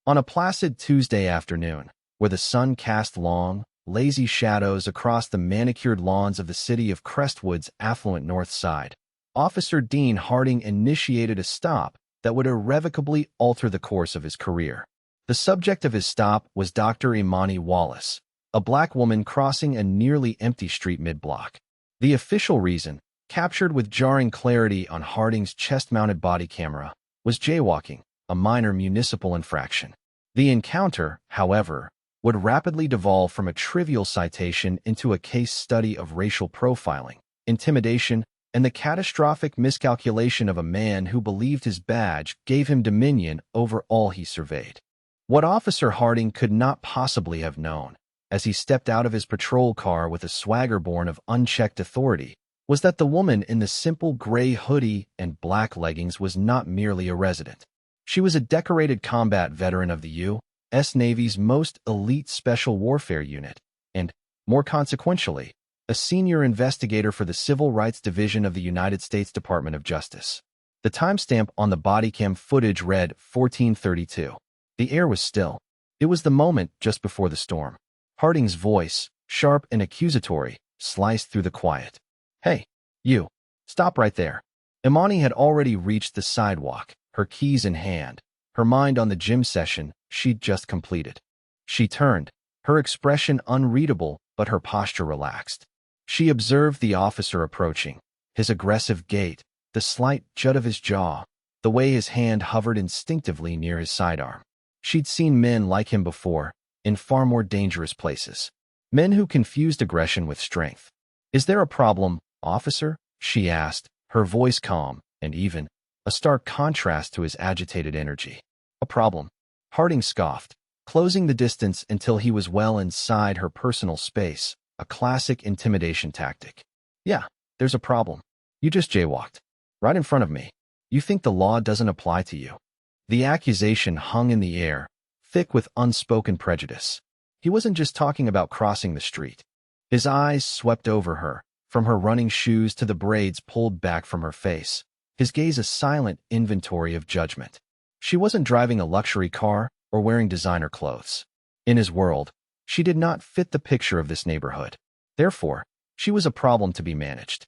On a placid Tuesday afternoon, where the sun cast long, lazy shadows across the manicured lawns of the city of Crestwood's affluent north side, Officer Dean Harding initiated a stop that would irrevocably alter the course of his career. The subject of his stop was Dr. Imani Wallace, a black woman crossing a nearly empty street mid-block. The official reason, captured with jarring clarity on Harding's chest-mounted body camera, was jaywalking, a minor municipal infraction. The encounter, however, would rapidly devolve from a trivial citation into a case study of racial profiling, intimidation, and the catastrophic miscalculation of a man who believed his badge gave him dominion over all he surveyed. What Officer Harding could not possibly have known, as he stepped out of his patrol car with a swagger born of unchecked authority, was that the woman in the simple gray hoodie and black leggings was not merely a resident. She was a decorated combat veteran of the U.S. Navy's most elite Special Warfare Unit, and, more consequentially, a senior investigator for the Civil Rights Division of the United States Department of Justice. The timestamp on the bodycam footage read 14:32. The air was still. It was the moment just before the storm. Harding's voice, sharp and accusatory, sliced through the quiet. "Hey, you. Stop right there." Imani had already reached the sidewalk, her keys in hand, her mind on the gym session she'd just completed. She turned, her expression unreadable but her posture relaxed. She observed the officer approaching, his aggressive gait, the slight jut of his jaw, the way his hand hovered instinctively near his sidearm. She'd seen men like him before, in far more dangerous places. Men who confused aggression with strength. "Is there a problem, officer?" she asked, her voice calm and even, a stark contrast to his agitated energy. "A problem?" Harding scoffed, closing the distance until he was well inside her personal space, a classic intimidation tactic. "Yeah, there's a problem. You just jaywalked. Right in front of me. You think the law doesn't apply to you." The accusation hung in the air, thick with unspoken prejudice. He wasn't just talking about crossing the street. His eyes swept over her, from her running shoes to the braids pulled back from her face, his gaze a silent inventory of judgment. She wasn't driving a luxury car or wearing designer clothes. In his world, she did not fit the picture of this neighborhood. Therefore, she was a problem to be managed.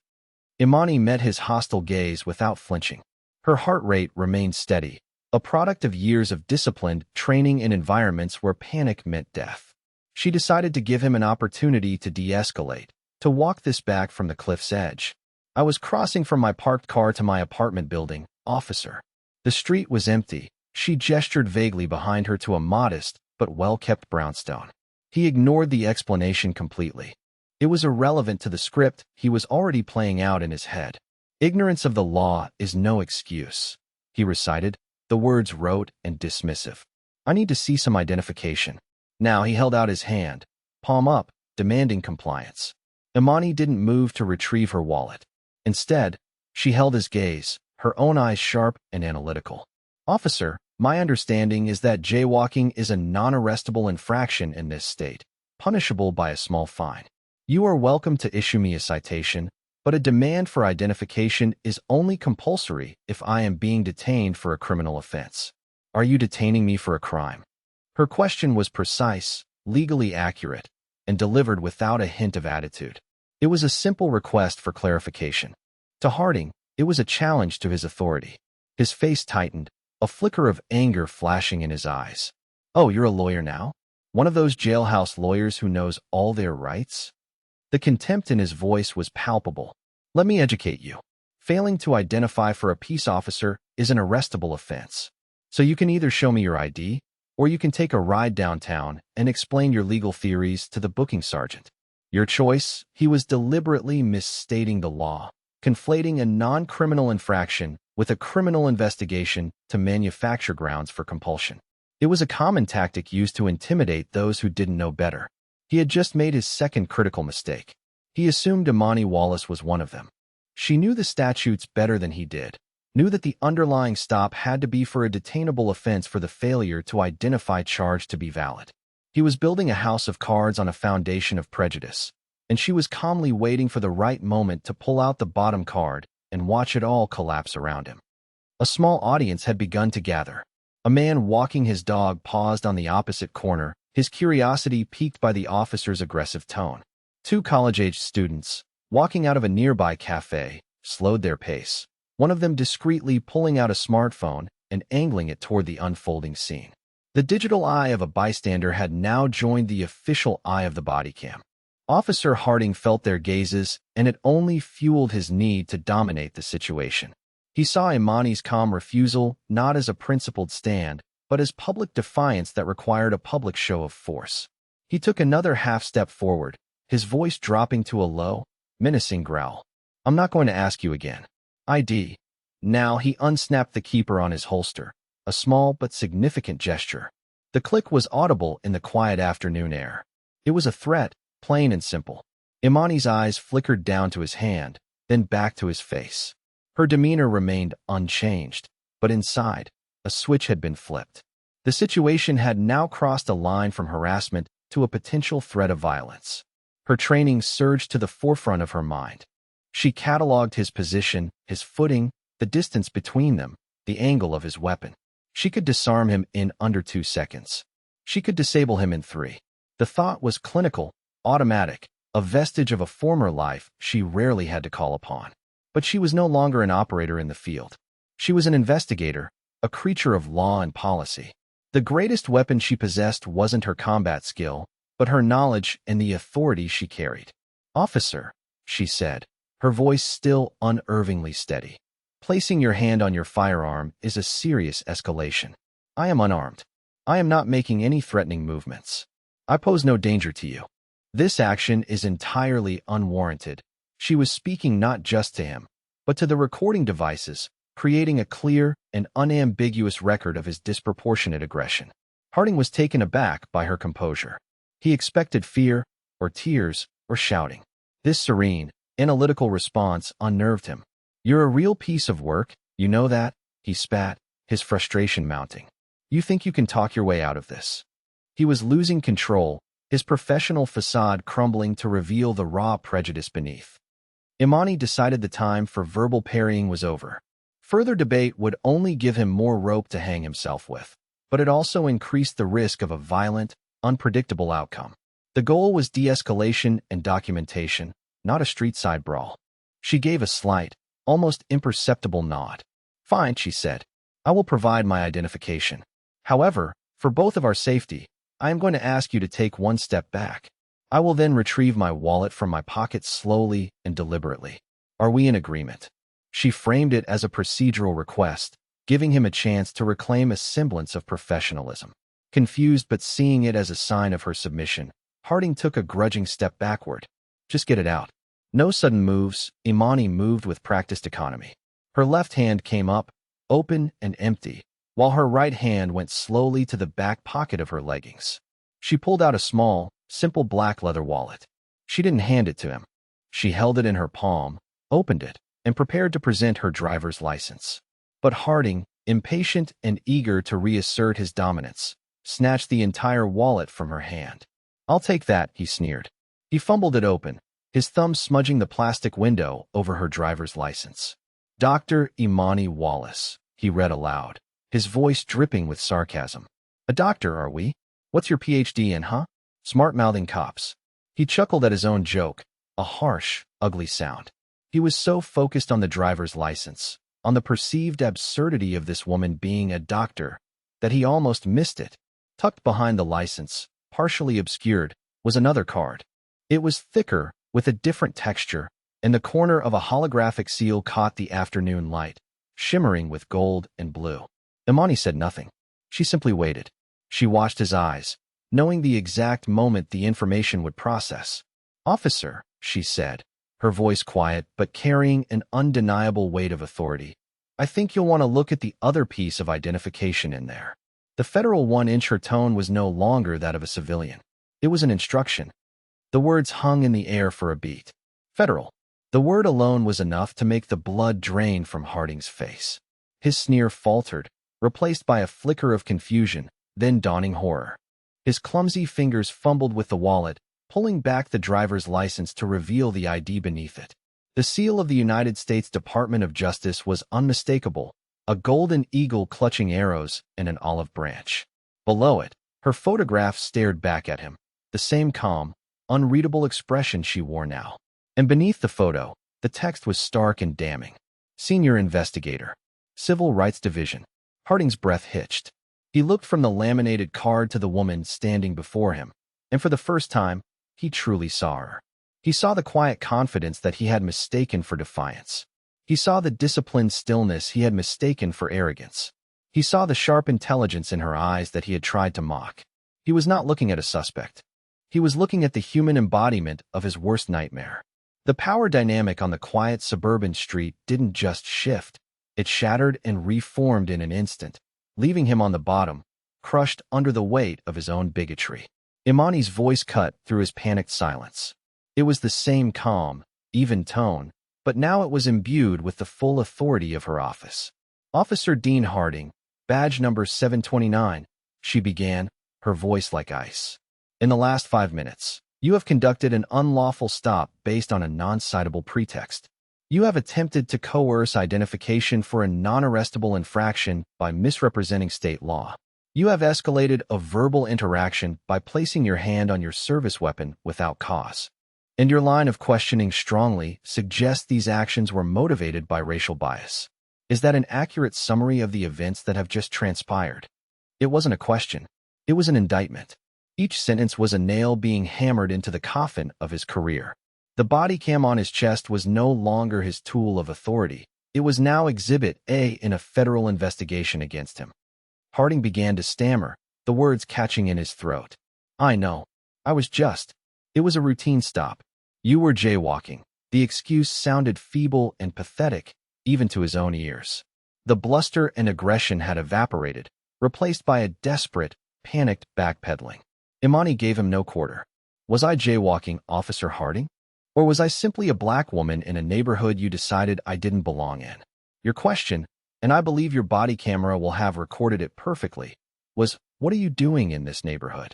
Imani met his hostile gaze without flinching. Her heart rate remained steady, a product of years of disciplined training in environments where panic meant death. She decided to give him an opportunity to de-escalate, to walk this back from the cliff's edge. "I was crossing from my parked car to my apartment building, officer." The street was empty. She gestured vaguely behind her to a modest but well-kept brownstone. He ignored the explanation completely. It was irrelevant to the script he was already playing out in his head. "Ignorance of the law is no excuse," he recited, the words rote and dismissive. "I need to see some identification." Now he held out his hand, palm up, demanding compliance. Imani didn't move to retrieve her wallet. Instead, she held his gaze, her own eyes sharp and analytical. "Officer, my understanding is that jaywalking is a non-arrestable infraction in this state, punishable by a small fine. You are welcome to issue me a citation, but a demand for identification is only compulsory if I am being detained for a criminal offense. Are you detaining me for a crime?" Her question was precise, legally accurate, and delivered without a hint of attitude. It was a simple request for clarification. To Harding, it was a challenge to his authority. His face tightened, a flicker of anger flashing in his eyes. "Oh, you're a lawyer now? One of those jailhouse lawyers who knows all their rights?" The contempt in his voice was palpable. "Let me educate you. Failing to identify for a peace officer is an arrestable offense. So you can either show me your ID, or you can take a ride downtown and explain your legal theories to the booking sergeant. Your choice." He was deliberately misstating the law, conflating a non-criminal infraction with a criminal investigation to manufacture grounds for compulsion. It was a common tactic used to intimidate those who didn't know better. He had just made his second critical mistake. He assumed Imani Wallace was one of them. She knew the statutes better than he did, knew that the underlying stop had to be for a detainable offense for the failure to identify charge to be valid. He was building a house of cards on a foundation of prejudice, and she was calmly waiting for the right moment to pull out the bottom card and watch it all collapse around him. A small audience had begun to gather. A man walking his dog paused on the opposite corner, his curiosity piqued by the officer's aggressive tone. Two college-age students, walking out of a nearby cafe, slowed their pace, one of them discreetly pulling out a smartphone and angling it toward the unfolding scene. The digital eye of a bystander had now joined the official eye of the bodycam. Officer Harding felt their gazes, and it only fueled his need to dominate the situation. He saw Imani's calm refusal not as a principled stand, but as public defiance that required a public show of force. He took another half-step forward, his voice dropping to a low, menacing growl. "I'm not going to ask you again. ID." Now he unsnapped the keeper on his holster, a small but significant gesture. The click was audible in the quiet afternoon air. It was a threat, plain and simple. Imani's eyes flickered down to his hand, then back to his face. Her demeanor remained unchanged, but inside, a switch had been flipped. The situation had now crossed a line from harassment to a potential threat of violence. Her training surged to the forefront of her mind. She cataloged his position, his footing, the distance between them, the angle of his weapon. She could disarm him in under 2 seconds. She could disable him in 3. The thought was clinical, automatic, a vestige of a former life she rarely had to call upon. But she was no longer an operator in the field. She was an investigator, a creature of law and policy. The greatest weapon she possessed wasn't her combat skill, but her knowledge and the authority she carried. "Officer," she said, her voice still unervingly steady. "Placing your hand on your firearm is a serious escalation. I am unarmed. I am not making any threatening movements. I pose no danger to you. This action is entirely unwarranted." She was speaking not just to him, but to the recording devices, creating a clear and unambiguous record of his disproportionate aggression. Harding was taken aback by her composure. He expected fear, or tears, or shouting. This serene, analytical response unnerved him. "You're a real piece of work, you know that?" he spat, his frustration mounting. "You think you can talk your way out of this?" He was losing control, his professional facade crumbling to reveal the raw prejudice beneath. Imani decided the time for verbal parrying was over. Further debate would only give him more rope to hang himself with, but it also increased the risk of a violent, unpredictable outcome. The goal was de-escalation and documentation, not a street-side brawl. She gave a slight, almost imperceptible nod. "Fine," she said. "I will provide my identification. However, for both of our safety, I am going to ask you to take one step back. I will then retrieve my wallet from my pocket slowly and deliberately. Are we in agreement?" She framed it as a procedural request, giving him a chance to reclaim a semblance of professionalism. Confused but seeing it as a sign of her submission, Harding took a grudging step backward. "Just get it out." No sudden moves, Imani moved with practiced economy. Her left hand came up, open and empty, while her right hand went slowly to the back pocket of her leggings. She pulled out a small, simple black leather wallet. She didn't hand it to him. She held it in her palm, opened it, and prepared to present her driver's license. But Harding, impatient and eager to reassert his dominance, snatched the entire wallet from her hand. "I'll take that," he sneered. He fumbled it open, his thumb smudging the plastic window over her driver's license. "Dr. Imani Wallace," he read aloud, his voice dripping with sarcasm. "A doctor, are we? What's your PhD in, huh? Smart-mouthing cops." He chuckled at his own joke, a harsh, ugly sound. He was so focused on the driver's license, on the perceived absurdity of this woman being a doctor, that he almost missed it. Tucked behind the license, partially obscured, was another card. It was thicker, with a different texture, and the corner of a holographic seal caught the afternoon light, shimmering with gold and blue. Imani said nothing. She simply waited. She watched his eyes, knowing the exact moment the information would process. "Officer," she said, her voice quiet but carrying an undeniable weight of authority, "I think you'll want to look at the other piece of identification in there." The federal one-inch her tone was no longer that of a civilian. It was an instruction. The words hung in the air for a beat. Federal. The word alone was enough to make the blood drain from Harding's face. His sneer faltered, replaced by a flicker of confusion, then dawning horror. His clumsy fingers fumbled with the wallet, pulling back the driver's license to reveal the ID beneath it. The seal of the United States Department of Justice was unmistakable, a golden eagle clutching arrows in an olive branch. Below it, her photograph stared back at him, the same calm, unreadable expression she wore now. And beneath the photo, the text was stark and damning. Senior Investigator, Civil Rights Division. Harding's breath hitched. He looked from the laminated card to the woman standing before him, and for the first time, he truly saw her. He saw the quiet confidence that he had mistaken for defiance. He saw the disciplined stillness he had mistaken for arrogance. He saw the sharp intelligence in her eyes that he had tried to mock. He was not looking at a suspect. He was looking at the human embodiment of his worst nightmare. The power dynamic on the quiet suburban street didn't just shift. It shattered and reformed in an instant, leaving him on the bottom, crushed under the weight of his own bigotry. Imani's voice cut through his panicked silence. It was the same calm, even tone, but now it was imbued with the full authority of her office. Officer Dean Harding, badge number 729, she began, her voice like ice. In the last 5 minutes, you have conducted an unlawful stop based on a non-citable pretext. You have attempted to coerce identification for a non-arrestable infraction by misrepresenting state law. You have escalated a verbal interaction by placing your hand on your service weapon without cause. And your line of questioning strongly suggests these actions were motivated by racial bias. Is that an accurate summary of the events that have just transpired? It wasn't a question. It was an indictment. Each sentence was a nail being hammered into the coffin of his career. The body cam on his chest was no longer his tool of authority. It was now Exhibit A in a federal investigation against him. Harding began to stammer, the words catching in his throat. I know. I was just. It was a routine stop. You were jaywalking. The excuse sounded feeble and pathetic, even to his own ears. The bluster and aggression had evaporated, replaced by a desperate, panicked backpedaling. Imani gave him no quarter. Was I jaywalking, Officer Harding? Or was I simply a black woman in a neighborhood you decided I didn't belong in? Your question, and I believe your body camera will have recorded it perfectly, was, what are you doing in this neighborhood?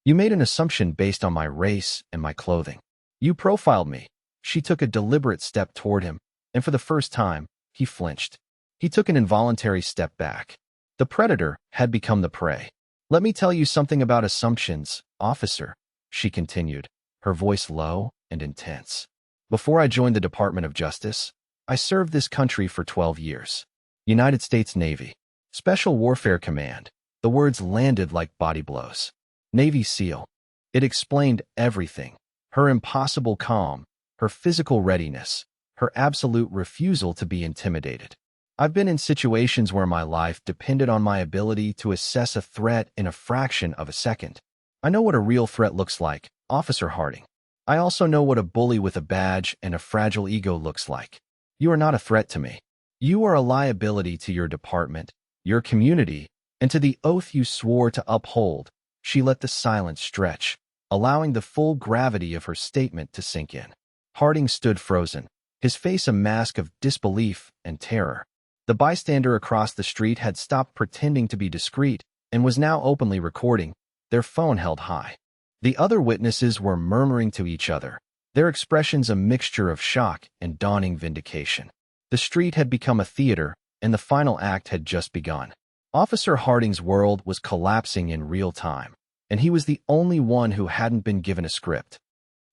You made an assumption based on my race and my clothing. You profiled me. She took a deliberate step toward him, and for the first time, he flinched. He took an involuntary step back. The predator had become the prey. Let me tell you something about assumptions, officer, she continued, her voice low and intense. Before I joined the Department of Justice, I served this country for 12 years. United States Navy. Special Warfare Command. The words landed like body blows. Navy SEAL. It explained everything. Her impossible calm, her physical readiness, her absolute refusal to be intimidated. I've been in situations where my life depended on my ability to assess a threat in a fraction of a second. I know what a real threat looks like, Officer Harding. I also know what a bully with a badge and a fragile ego looks like. You are not a threat to me. You are a liability to your department, your community, and to the oath you swore to uphold. She let the silence stretch, allowing the full gravity of her statement to sink in. Harding stood frozen, his face a mask of disbelief and terror. The bystander across the street had stopped pretending to be discreet and was now openly recording, their phone held high. The other witnesses were murmuring to each other, their expressions a mixture of shock and dawning vindication. The street had become a theater, and the final act had just begun. Officer Harding's world was collapsing in real time, and he was the only one who hadn't been given a script.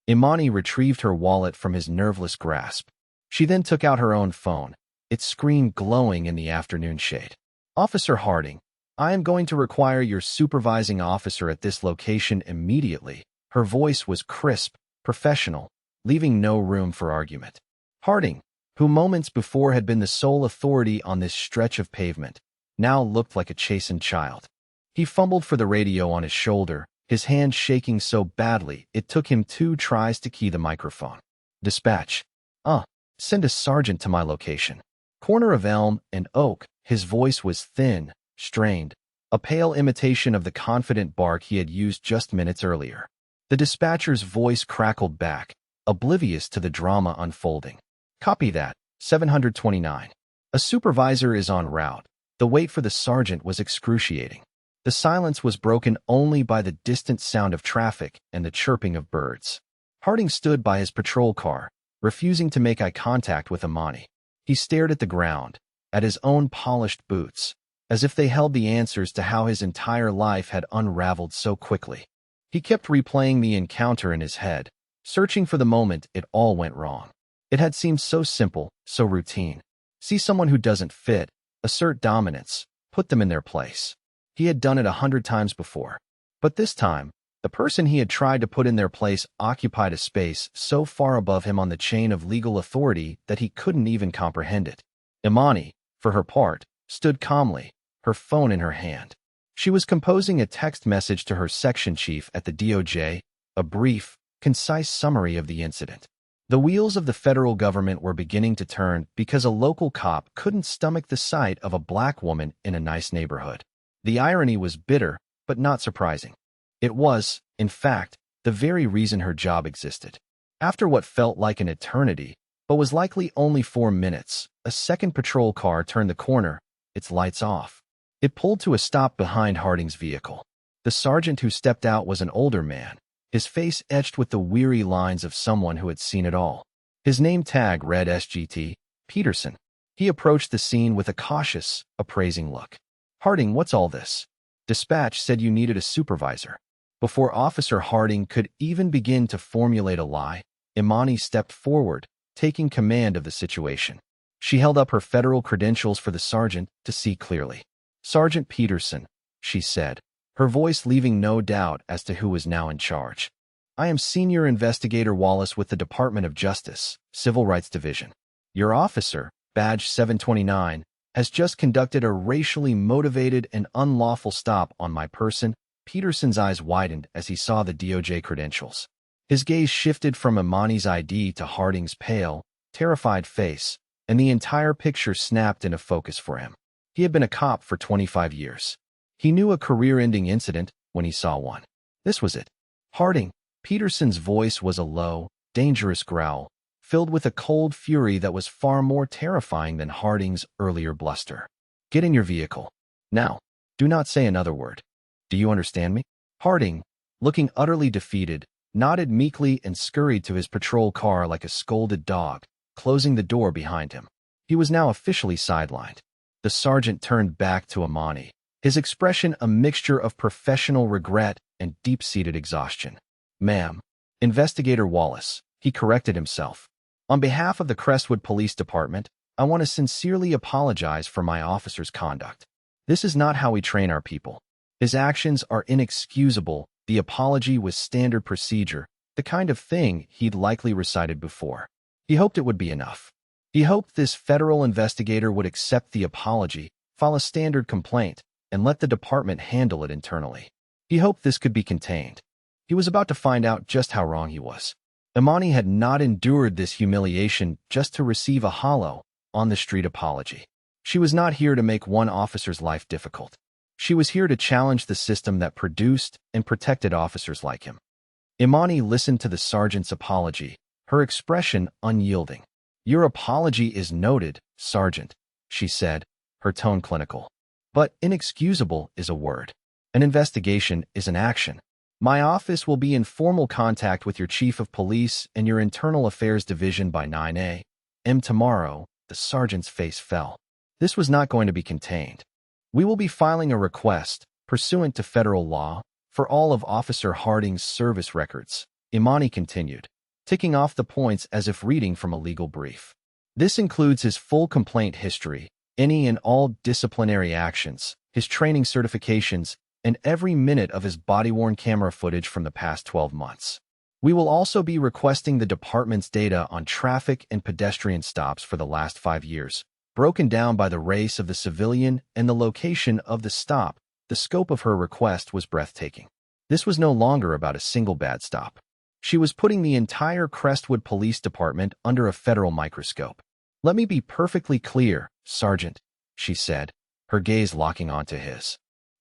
Imani retrieved her wallet from his nerveless grasp. She then took out her own phone, its screen glowing in the afternoon shade. Officer Harding, I am going to require your supervising officer at this location immediately. Her voice was crisp, professional, leaving no room for argument. Harding, who moments before had been the sole authority on this stretch of pavement, now looked like a chastened child. He fumbled for the radio on his shoulder, his hand shaking so badly it took him 2 tries to key the microphone. Dispatch. Send a sergeant to my location. Corner of Elm and Oak. His voice was thin, strained, a pale imitation of the confident bark he had used just minutes earlier. The dispatcher's voice crackled back, oblivious to the drama unfolding. Copy that, 729. A supervisor is en route. The wait for the sergeant was excruciating. The silence was broken only by the distant sound of traffic and the chirping of birds. Harding stood by his patrol car, refusing to make eye contact with Imani. He stared at the ground, at his own polished boots, as if they held the answers to how his entire life had unraveled so quickly. He kept replaying the encounter in his head, searching for the moment it all went wrong. It had seemed so simple, so routine. See someone who doesn't fit, assert dominance, put them in their place. He had done it 100 times before. But this time, the person he had tried to put in their place occupied a space so far above him on the chain of legal authority that he couldn't even comprehend it. Imani, for her part, stood calmly, her phone in her hand. She was composing a text message to her section chief at the DOJ, a brief, concise summary of the incident. The wheels of the federal government were beginning to turn because a local cop couldn't stomach the sight of a black woman in a nice neighborhood. The irony was bitter, but not surprising. It was, in fact, the very reason her job existed. After what felt like an eternity, but was likely only 4 minutes, a second patrol car turned the corner, its lights off. It pulled to a stop behind Harding's vehicle. The sergeant who stepped out was an older man, his face etched with the weary lines of someone who had seen it all. His name tag read SGT, Peterson. He approached the scene with a cautious, appraising look. "Harding, what's all this? Dispatch said you needed a supervisor." Before Officer Harding could even begin to formulate a lie, Imani stepped forward, taking command of the situation. She held up her federal credentials for the sergeant to see clearly. "Sergeant Peterson," she said, her voice leaving no doubt as to who was now in charge. "I am Senior Investigator Wallace with the Department of Justice, Civil Rights Division. Your officer, Badge 729, has just conducted a racially motivated and unlawful stop on my person." Peterson's eyes widened as he saw the DOJ credentials. His gaze shifted from Imani's ID to Harding's pale, terrified face, and the entire picture snapped into focus for him. He had been a cop for 25 years. He knew a career-ending incident when he saw one. This was it. "Harding," Peterson's voice was a low, dangerous growl, filled with a cold fury that was far more terrifying than Harding's earlier bluster. "Get in your vehicle. Now. Do not say another word. Do you understand me?" Harding, looking utterly defeated, nodded meekly and scurried to his patrol car like a scolded dog, closing the door behind him. He was now officially sidelined. The sergeant turned back to Imani, his expression a mixture of professional regret and deep-seated exhaustion. "Ma'am, Investigator Wallace," he corrected himself. "On behalf of the Crestwood Police Department, I want to sincerely apologize for my officer's conduct. This is not how we train our people. His actions are inexcusable." The apology was standard procedure, the kind of thing he'd likely recited before. He hoped it would be enough. He hoped this federal investigator would accept the apology, file a standard complaint, and let the department handle it internally. He hoped this could be contained. He was about to find out just how wrong he was. Imani had not endured this humiliation just to receive a hollow, on-the-street apology. She was not here to make one officer's life difficult. She was here to challenge the system that produced and protected officers like him. Imani listened to the sergeant's apology, her expression unyielding. "Your apology is noted, Sergeant," she said, her tone clinical. "But inexcusable is a word. An investigation is an action. My office will be in formal contact with your Chief of Police and your Internal Affairs Division by 9 a.m. tomorrow." The sergeant's face fell. This was not going to be contained. "We will be filing a request, pursuant to federal law, for all of Officer Harding's service records," Imani continued, ticking off the points as if reading from a legal brief. "This includes his full complaint history, any and all disciplinary actions, his training certifications, and every minute of his body-worn camera footage from the past 12 months. We will also be requesting the department's data on traffic and pedestrian stops for the last 5 years, broken down by the race of the civilian and the location of the stop." The scope of her request was breathtaking. This was no longer about a single bad stop. She was putting the entire Crestwood Police Department under a federal microscope. "Let me be perfectly clear, Sergeant," she said, her gaze locking onto his.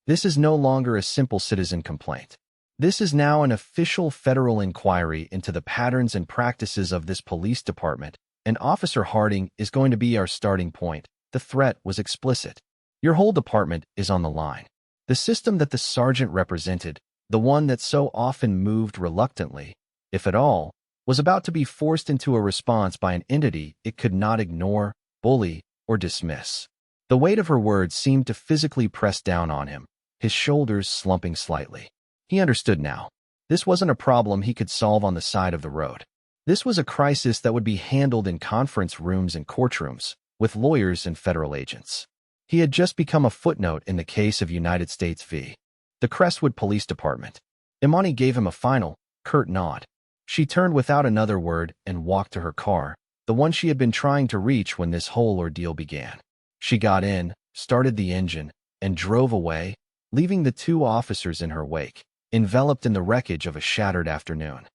"This is no longer a simple citizen complaint. This is now an official federal inquiry into the patterns and practices of this police department, and Officer Harding is going to be our starting point." The threat was explicit. Your whole department is on the line. The system that the sergeant represented, the one that so often moved reluctantly, if at all, was about to be forced into a response by an entity it could not ignore, bully, or dismiss. The weight of her words seemed to physically press down on him, his shoulders slumping slightly. He understood now. This wasn't a problem he could solve on the side of the road. This was a crisis that would be handled in conference rooms and courtrooms, with lawyers and federal agents. He had just become a footnote in the case of United States v. the Crestwood Police Department. Imani gave him a final, curt nod. She turned without another word and walked to her car, the one she had been trying to reach when this whole ordeal began. She got in, started the engine, and drove away, leaving the two officers in her wake, enveloped in the wreckage of a shattered afternoon.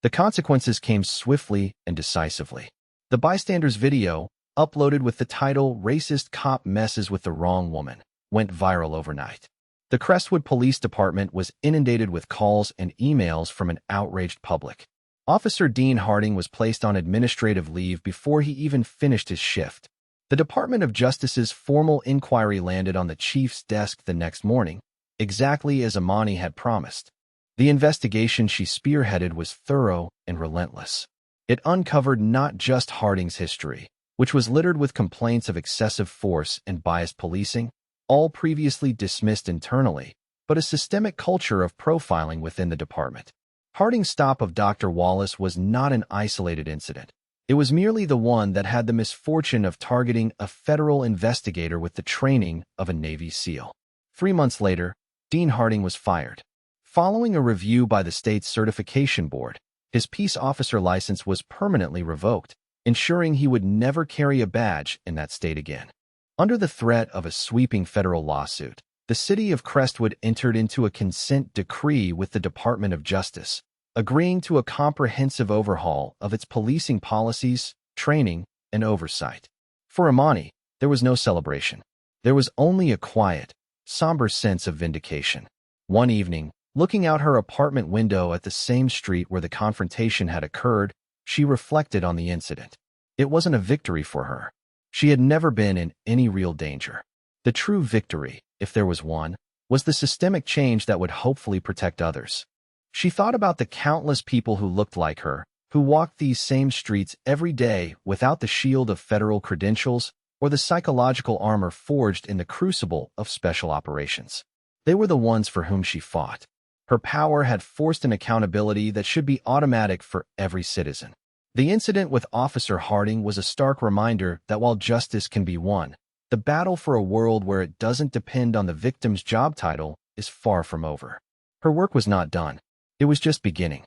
The consequences came swiftly and decisively. The bystander's video, uploaded with the title "Racist Cop Messes with the Wrong Woman," went viral overnight. The Crestwood Police Department was inundated with calls and emails from an outraged public. Officer Dean Harding was placed on administrative leave before he even finished his shift. The Department of Justice's formal inquiry landed on the chief's desk the next morning, exactly as Imani had promised. The investigation she spearheaded was thorough and relentless. It uncovered not just Harding's history, which was littered with complaints of excessive force and biased policing, all previously dismissed internally, but a systemic culture of profiling within the department. Harding's stop of Dr. Wallace was not an isolated incident. It was merely the one that had the misfortune of targeting a federal investigator with the training of a Navy SEAL. 3 months later, Dean Harding was fired. Following a review by the state's certification board, his peace officer license was permanently revoked, ensuring he would never carry a badge in that state again. Under the threat of a sweeping federal lawsuit, the city of Crestwood entered into a consent decree with the Department of Justice, agreeing to a comprehensive overhaul of its policing policies, training, and oversight. For Imani, there was no celebration. There was only a quiet, somber sense of vindication. One evening, looking out her apartment window at the same street where the confrontation had occurred, she reflected on the incident. It wasn't a victory for her. She had never been in any real danger. The true victory, if there was one, was the systemic change that would hopefully protect others. She thought about the countless people who looked like her, who walked these same streets every day without the shield of federal credentials or the psychological armor forged in the crucible of special operations. They were the ones for whom she fought. Her power had forced an accountability that should be automatic for every citizen. The incident with Officer Harding was a stark reminder that while justice can be won, the battle for a world where it doesn't depend on the victim's job title is far from over. Her work was not done. It was just beginning.